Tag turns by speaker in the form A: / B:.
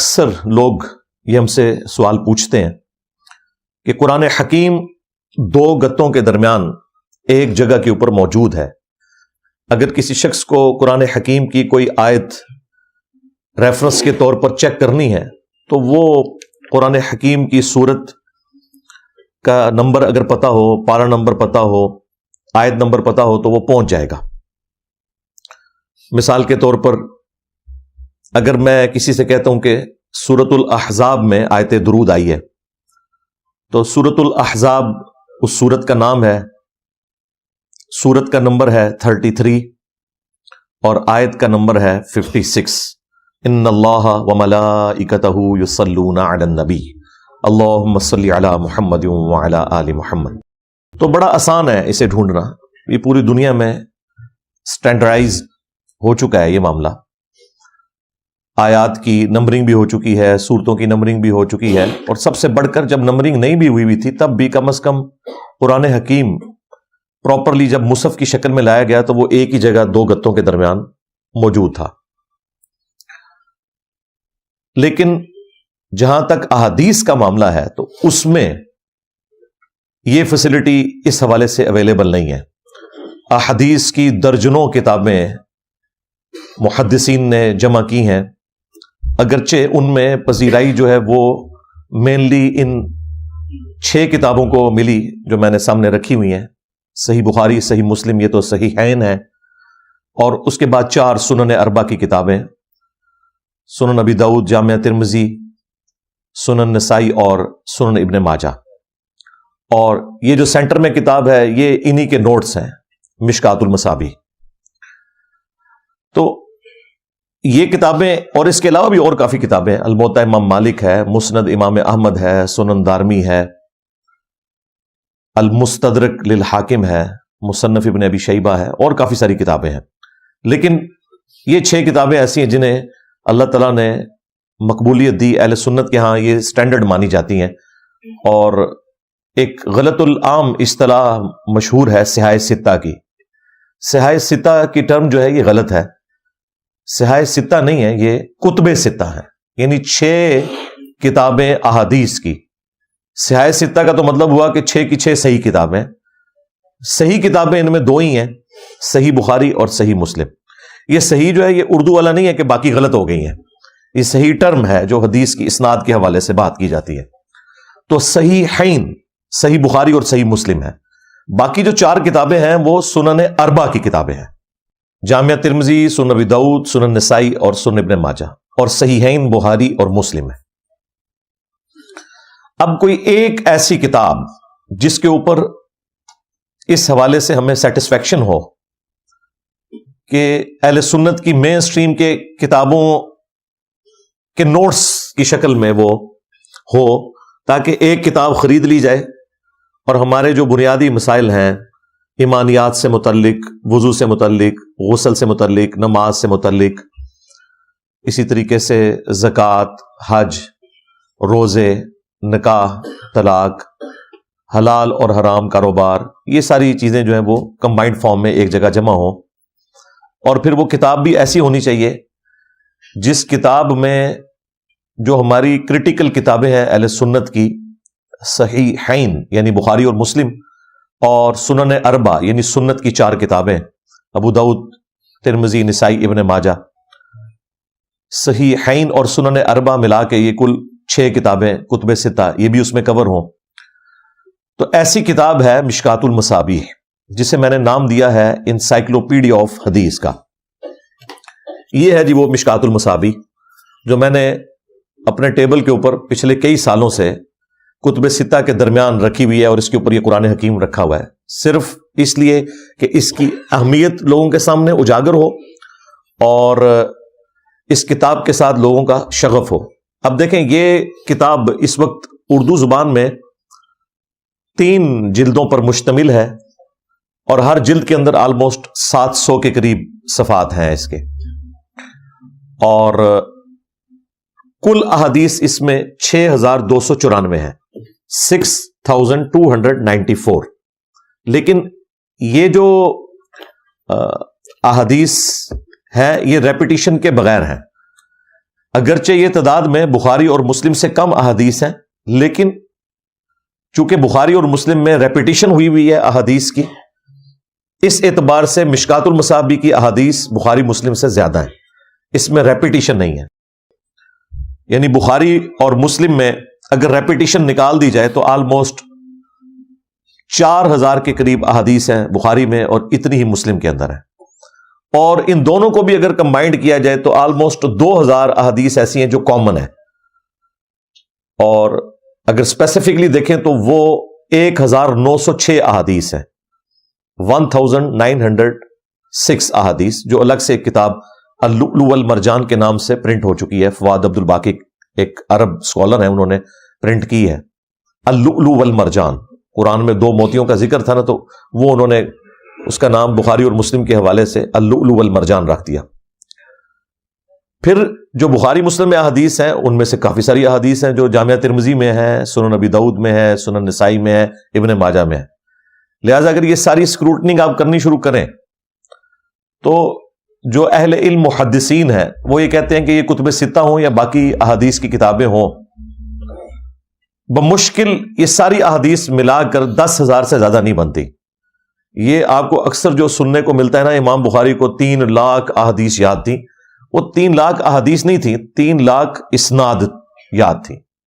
A: اکثر لوگ یہ ہم سے سوال پوچھتے ہیں کہ قرآن حکیم دو گتوں کے درمیان ایک جگہ کے اوپر موجود ہے. اگر کسی شخص کو قرآن حکیم کی کوئی آیت ریفرنس کے طور پر چیک کرنی ہے تو وہ قرآن حکیم کی سورت کا نمبر اگر پتہ ہو، پارہ نمبر پتہ ہو، آیت نمبر پتہ ہو تو وہ پہنچ جائے گا. مثال کے طور پر اگر میں کسی سے کہتا ہوں کہ سورۃ الاحزاب میں آیت درود آئی ہے تو سورۃ الاحزاب اس سورت کا نام ہے، سورت کا نمبر ہے 33 اور آیت کا نمبر ہے 56. ان اللہ وملائکتہ یصلون علی النبی اللہم صلی علی محمد وعلی آل محمد. تو بڑا آسان ہے اسے ڈھونڈنا، یہ پوری دنیا میں سٹینڈرڈائز ہو چکا ہے یہ معاملہ. آیات کی نمبرنگ بھی ہو چکی ہے، سورتوں کی نمبرنگ بھی ہو چکی ہے، اور سب سے بڑھ کر جب نمبرنگ نہیں بھی ہوئی تھی تب بھی کم از کم قرآن حکیم پراپرلی جب مصحف کی شکل میں لایا گیا تو وہ ایک ہی جگہ دو گتوں کے درمیان موجود تھا. لیکن جہاں تک احادیث کا معاملہ ہے تو اس میں یہ فیسلٹی اس حوالے سے اویلیبل نہیں ہے. احادیث کی درجنوں کتابیں محدثین نے جمع کی ہیں، اگرچہ ان میں پذیرائی جو ہے وہ مینلی ان 6 کتابوں کو ملی جو میں نے سامنے رکھی ہوئی ہیں. صحیح بخاری، صحیح مسلم، یہ تو صحیحین ہے، اور اس کے بعد 4 سنن اربع کی کتابیں، سنن ابی داؤد، جامع ترمذی، سنن نسائی اور سنن ابن ماجہ. اور یہ جو سینٹر میں کتاب ہے یہ انہی کے نوٹس ہیں، مشکات المصابیح. تو یہ کتابیں اور اس کے علاوہ بھی اور کافی کتابیں، الموطا امام مالک ہے، مسند امام احمد ہے، سنن دارمی ہے، المستدرک للحاکم ہے، مصنف ابن ابی شیبہ ہے، اور کافی ساری کتابیں ہیں. لیکن یہ 6 کتابیں ایسی ہیں جنہیں اللہ تعالیٰ نے مقبولیت دی، اہل سنت کے ہاں یہ سٹینڈرڈ مانی جاتی ہیں. اور ایک غلط العام اصطلاح مشہور ہے صحاح ستہ کی. صحاح ستہ کی ٹرم جو ہے یہ غلط ہے. صحاح ستہ نہیں ہے، یہ کتب ستہ ہے، یعنی 6 کتابیں احادیث کی. صحاح ستہ کا تو مطلب ہوا کہ 6 کی 6 صحیح کتابیں. صحیح کتابیں ان میں 2 ہی ہیں، صحیح بخاری اور صحیح مسلم. یہ صحیح جو ہے یہ اردو والا نہیں ہے کہ باقی غلط ہو گئی ہیں، یہ صحیح ٹرم ہے جو حدیث کی اسناد کے حوالے سے بات کی جاتی ہے. تو صحیحین صحیح بخاری اور صحیح مسلم ہے. باقی جو 4 کتابیں ہیں وہ سنن اربع کی کتابیں ہیں، جامع ترمذی، سنن ابی داؤد، سنن نسائی اور سنن ابن ماجہ، اور صحیحین بخاری اور مسلم ہے. اب کوئی ایک ایسی کتاب جس کے اوپر اس حوالے سے ہمیں سیٹسفیکشن ہو کہ اہل سنت کی مین سٹریم کے کتابوں کے نوٹس کی شکل میں وہ ہو، تاکہ ایک کتاب خرید لی جائے اور ہمارے جو بنیادی مسائل ہیں، ایمانیات سے متعلق، وضو سے متعلق، غسل سے متعلق، نماز سے متعلق، اسی طریقے سے زکوٰۃ، حج، روزے، نکاح، طلاق، حلال اور حرام کاروبار، یہ ساری چیزیں جو ہیں وہ کمبائنڈ فارم میں ایک جگہ جمع ہوں. اور پھر وہ کتاب بھی ایسی ہونی چاہیے جس کتاب میں جو ہماری کرٹیکل کتابیں ہیں اہل سنت کی، صحیحین یعنی بخاری اور مسلم، اور سنن اربع یعنی سنت کی 4 کتابیں، ابو داؤد، ترمذی، نسائی، ابن ماجہ، صحیحین اور سنن اربع ملا کے یہ کل 6 کتابیں کتب ستہ، یہ بھی اس میں کور ہوں. تو ایسی کتاب ہے مشکات المصابیح، جسے میں نے نام دیا ہے انسائکلوپیڈیا آف حدیث کا. یہ ہے جی وہ مشکات المصابیح جو میں نے اپنے ٹیبل کے اوپر پچھلے کئی سالوں سے کتب ستہ کے درمیان رکھی ہوئی ہے، اور اس کے اوپر یہ قرآن حکیم رکھا ہوا ہے، صرف اس لیے کہ اس کی اہمیت لوگوں کے سامنے اجاگر ہو اور اس کتاب کے ساتھ لوگوں کا شغف ہو. اب دیکھیں یہ کتاب اس وقت اردو زبان میں 3 جلدوں پر مشتمل ہے، اور ہر جلد کے اندر آلموسٹ 700 کے قریب صفحات ہیں اس کے، اور کل احادیث اس میں 6294 ہیں، 6294. لیکن یہ جو احادیث ہیں یہ ریپیٹیشن کے بغیر ہیں، اگرچہ یہ تعداد میں بخاری اور مسلم سے کم احادیث ہیں، لیکن چونکہ بخاری اور مسلم میں ریپیٹیشن ہوئی ہے احادیث کی، اس اعتبار سے مشکات المصابیح کی احادیث بخاری مسلم سے زیادہ ہیں، اس میں ریپیٹیشن نہیں ہے۔ یعنی بخاری اور مسلم میں اگر ریپیٹیشن نکال دی جائے تو آلموسٹ 4000 کے قریب احادیث ہیں بخاری میں اور اتنی ہی مسلم کے اندر ہے، اور ان دونوں کو بھی اگر کمبائنڈ کیا جائے تو آلموسٹ 2000 احادیث ایسی ہیں جو کامن ہیں، اور اگر اسپیسیفکلی دیکھیں تو وہ 1906 احادیث ہیں، 1906 احادیث، جو الگ سے ایک کتاب اللؤلؤ والمرجان کے نام سے پرنٹ ہو چکی ہے۔ فواد عبد الباقی ایک عرب اسکالر ہیں، انہوں نے پرنٹ کی ہے اللؤلؤ والمرجان۔ قرآن میں 2 موتیوں کا ذکر تھا نا، تو وہ انہوں نے اس کا نام بخاری اور مسلم کے حوالے سے اللؤلؤ والمرجان رکھ دیا۔ پھر جو بخاری مسلم میں احادیث ہیں ان میں سے کافی ساری احادیث ہیں جو جامعہ ترمذی میں ہیں، سنن ابی داؤد میں ہے، سنن نسائی میں ہے، ابن ماجہ میں ہے۔ لہٰذا اگر یہ ساری اسکروٹنگ آپ کرنی شروع کریں تو جو اہل علم محدثین ہیں وہ یہ کہتے ہیں کہ یہ کتب ستہ ہوں یا باقی احادیث کی کتابیں ہوں، بمشکل یہ ساری احادیث ملا کر 10,000 سے زیادہ نہیں بنتی۔ یہ آپ کو اکثر جو سننے کو ملتا ہے نا، امام بخاری کو 3 لاکھ احادیث یاد تھیں، وہ 3 لاکھ احادیث نہیں تھیں، 3 لاکھ اسناد یاد تھیں۔